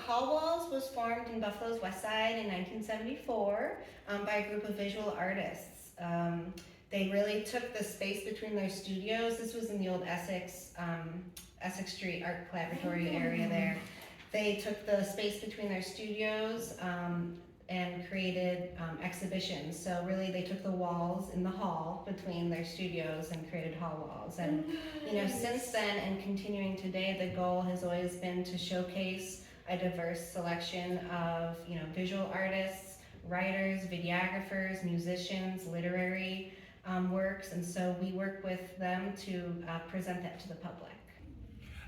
Hall Walls was formed in Buffalo's West Side in 1974 by a group of visual artists. They really took the space between their studios. This was in the old Essex Street Art Collaboratory area there. They took the space between their studios and created exhibitions. So really they took the walls in the hall between their studios and created hall walls. And since then and continuing today, the goal has always been to showcase a diverse selection of visual artists, writers, videographers, musicians, literary works, and so we work with them to present that to the public.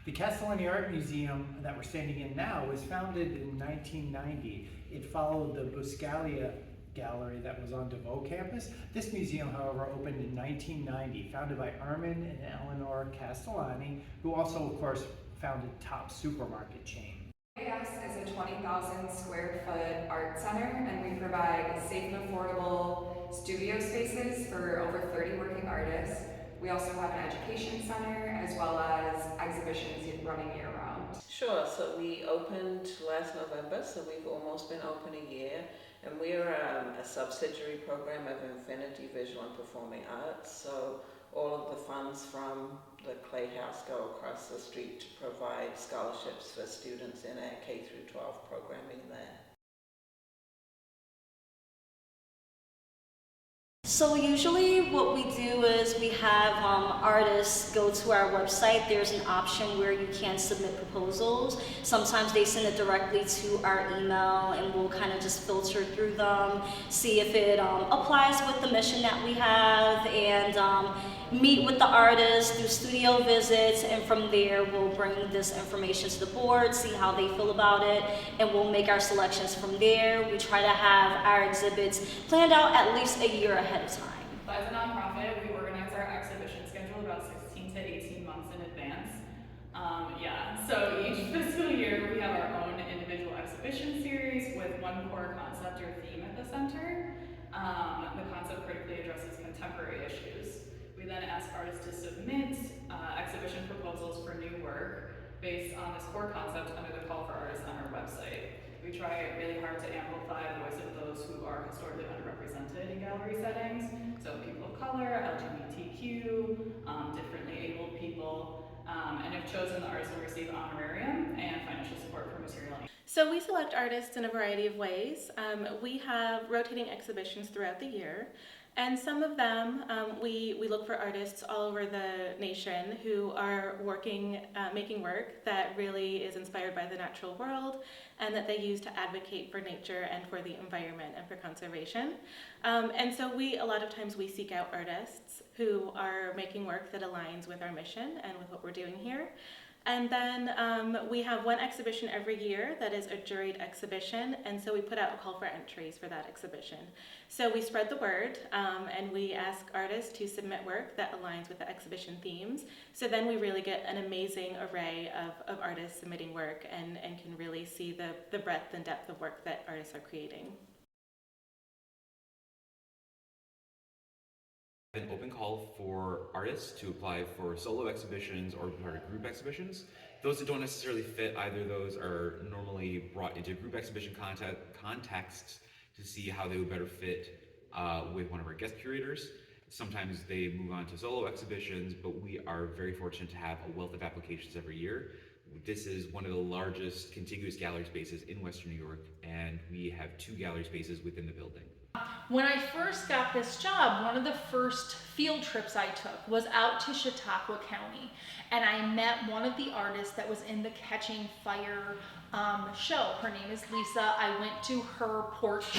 The Castellani Art Museum that we're standing in now was founded in 1990. It followed the WNY Gallery that was on DeVoe campus. This museum, however, opened in 1990, founded by Armin and Eleanor Castellani, who also, of course, founded Top Supermarket chain. WNY is a 20,000 square foot art center, and we provide safe and affordable studio spaces for over 30 working artists. We also have an education center as well as exhibitions running year round. Sure, so we opened last November, so we've almost been open a year, and we're a subsidiary program of Infinity Visual and Performing Arts, so all of the funds from the Clay House go across the street to provide scholarships for students in our K through 12 programming there. So usually what we do is we have artists go to our website. There's an option where you can submit proposals. Sometimes they send it directly to our email, and we'll kind of just filter through them, see if it applies with the mission that we have, and meet with the artists, do studio visits, and from there we'll bring this information to the board, see how they feel about it, and we'll make our selections from there. We try to have our exhibits planned out at least a year ahead of time. As a nonprofit, we organize our exhibition schedule about 16 to 18 months in advance. So each fiscal year we have our own individual exhibition series with one core concept or theme at the center. The concept critically addresses contemporary issues. We then ask artists to submit exhibition proposals for new work based on this core concept under the call for artists on our website. We try really hard to amplify the voice of those who are historically underrepresented in gallery settings, so people of color, LGBTQ, differently abled people, and if chosen, the artists will receive honorarium and financial support for material. So we select artists in a variety of ways. We have rotating exhibitions throughout the year. And some of them, we look for artists all over the nation who are making work that really is inspired by the natural world and that they use to advocate for nature and for the environment and for conservation. And so a lot of times we seek out artists who are making work that aligns with our mission and with what we're doing here. And then we have one exhibition every year that is a juried exhibition, and so we put out a call for entries for that exhibition. So we spread the word, and we ask artists to submit work that aligns with the exhibition themes. So then we really get an amazing array of artists submitting work and can really see the breadth and depth of work that artists are creating. An open call for artists to apply for solo exhibitions or group exhibitions. Those that don't necessarily fit either of those are normally brought into group exhibition contexts to see how they would better fit with one of our guest curators. Sometimes they move on to solo exhibitions, but we are very fortunate to have a wealth of applications every year. This is one of the largest contiguous gallery spaces in Western New York, and we have 2 gallery spaces within the building. When I first got this job, one of the first field trips I took was out to Chautauqua County, and I met one of the artists that was in the Catching Fire show. Her name is Lisa. I went to her porch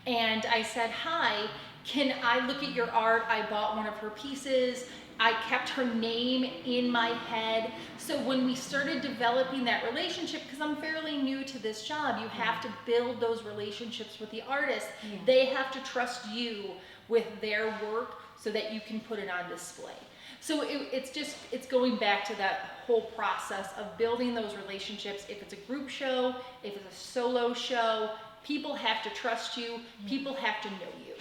and I said, "Hi, can I look at your art?" I bought one of her pieces. I kept her name in my head. So when we started developing that relationship, because I'm fairly new to this job, you have to build those relationships with the artist. Yeah. They have to trust you with their work so that you can put it on display. So it's going back to that whole process of building those relationships. If it's a group show, if it's a solo show, people have to trust you, people have to know you.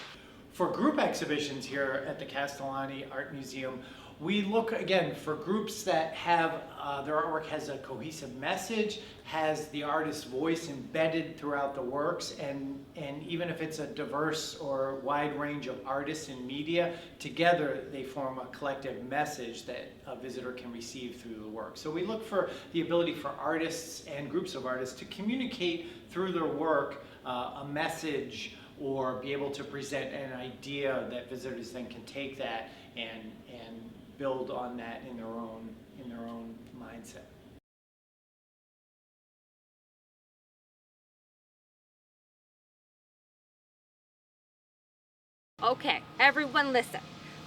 For group exhibitions here at the Castellani Art Museum, We look, again, for groups that have, their artwork has a cohesive message, has the artist's voice embedded throughout the works, and even if it's a diverse or wide range of artists and media, together they form a collective message that a visitor can receive through the work. So we look for the ability for artists and groups of artists to communicate through their work a message, or be able to present an idea that visitors then can take that and build on that in their own mindset. Okay, everyone listen.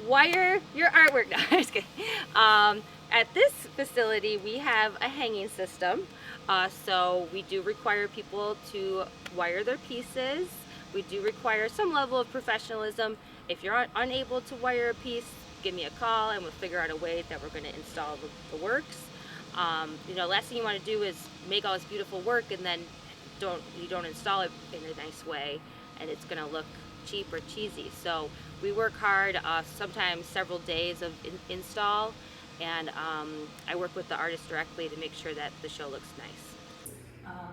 Wire your artwork. No, I'm just kidding. At this facility, we have a hanging system. So we do require people to wire their pieces. We do require some level of professionalism. If you're unable to wire a piece, give me a call and we'll figure out a way that we're going to install the works. You know, last thing you want to do is make all this beautiful work and then you don't install it in a nice way, and it's going to look cheap or cheesy. So we work hard, sometimes several days of install, and I work with the artist directly to make sure that the show looks nice.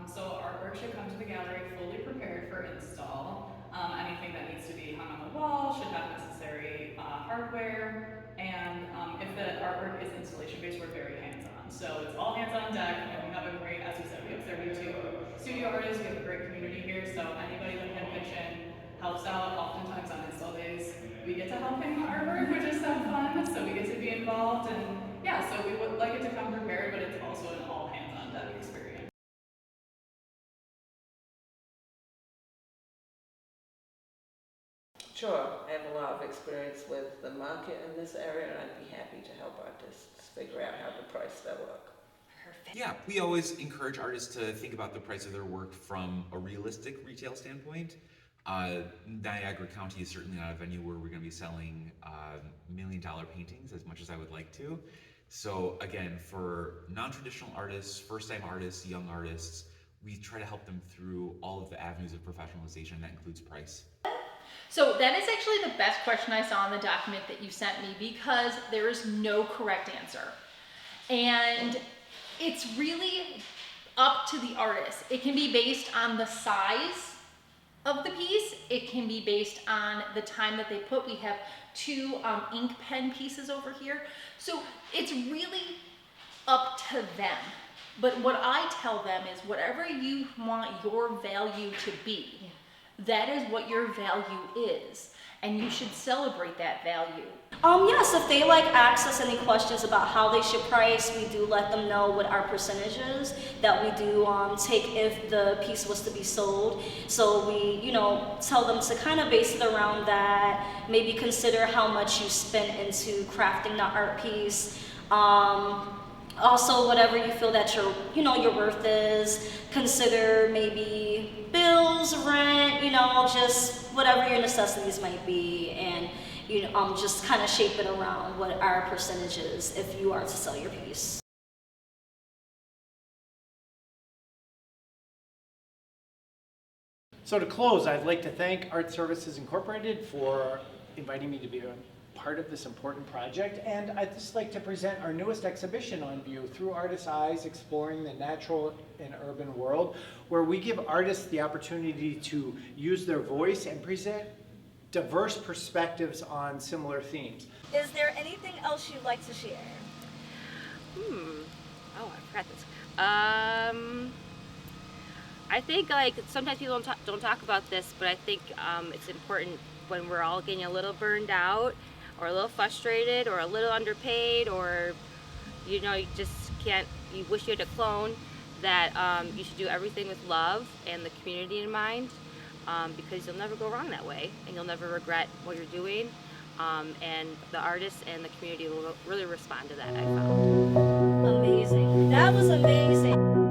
So artwork should come to the gallery fully prepared for install. Anything that needs to be hung on the wall should have necessary hardware, and if the artwork is installation based, we're very hands-on. So it's all hands on deck, and we have a great, as we said, we have 32 studio artists, we have a great community here, so anybody that can pitch in helps out. Oftentimes on install days, we get to help hang the artwork, which is so fun, so we get to be involved, and yeah, so we would like it to come prepared, but it's also an all hands on deck experience. Sure, I have a lot of experience with the market in this area, and I'd be happy to help artists figure out how to price their work. Yeah, we always encourage artists to think about the price of their work from a realistic retail standpoint. Niagara County is certainly not a venue where we're going to be selling $1 million paintings as much as I would like to. So again, for non-traditional artists, first-time artists, young artists, we try to help them through all of the avenues of professionalization. That includes price. So that is actually the best question I saw in the document that you sent me, because there is no correct answer. And it's really up to the artist. It can be based on the size of the piece. It can be based on the time that they put. We have two ink pen pieces over here. So it's really up to them. But what I tell them is whatever you want your value to be, that is what your value is. And you should celebrate that value. Yes, if they ask us any questions about how they should price, we do let them know what our percentage is that we do take if the piece was to be sold. So we, tell them to kind of base it around that, maybe consider how much you spent into crafting the art piece. Also, whatever you feel that your worth is, consider maybe bills, rent, just whatever your necessities might be, and just kind of shape it around what our percentage is if you are to sell your piece. So to close, I'd like to thank Art Services Incorporated for inviting me to be a part of this important project, and I'd just like to present our newest exhibition on view, Through Artists' Eyes, Exploring the Natural and Urban World, where we give artists the opportunity to use their voice and present diverse perspectives on similar themes. Is there anything else you'd like to share? Oh, I forgot this. I think sometimes people don't talk about this, but I think it's important when we're all getting a little burned out, or a little frustrated, or a little underpaid, or you just can't. You wish you had a clone. That you should do everything with love and the community in mind, because you'll never go wrong that way, and you'll never regret what you're doing. And the artists and the community will really respond to that, I found. Amazing. That was amazing.